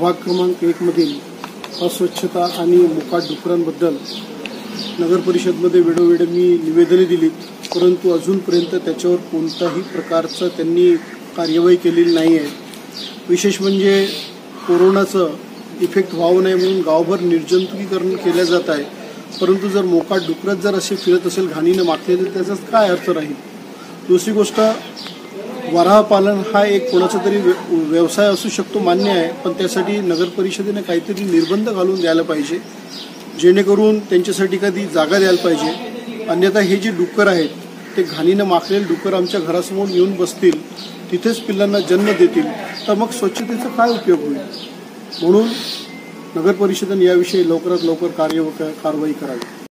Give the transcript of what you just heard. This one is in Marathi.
प्रभाग क्रमांक 1 मधील अस्वच्छता आणि मोकाट डुकरांबद्दल नगर परिषदमध्ये वेळोवेळी मी निवेदने दिली, परंतु अजूनपर्यंत त्याच्यावर कोणताही प्रकारचं त्यांनी कार्यवाही केलेली नाही आहे। विशेष म्हणजे कोरोनाचं इफेक्ट व्हावं नाही म्हणून गावभर निर्जंतुकीकरण केलं जात आहे, परंतु जर मोकाट डुकरच जर असे फिरत असेल घाणीने माखलेले तर त्याचा काय अर्थ राहील। दुसरी गोष्ट, वराह पालन हा एक कोणाचा तरी व्यवसाय असू शकतो, मान्य आहे, पण त्यासाठी नगर परिषदेने काहीतरी निर्बंध घालून द्यायला पाहिजे, जेणेकरून त्यांच्यासाठी कधी जागा द्यायला पाहिजे। अन्यथा हे जे डुक्कर आहेत ते घाणीने माखलेले डुक्कर आमच्या घरासमोर येऊन बसतील, तिथेच पिल्लांना जन्म देतील, तर मग स्वच्छतेचा काय उपयोग होईल। म्हणून नगर परिषदेने याविषयी लवकरात लवकर कारवाई करावी।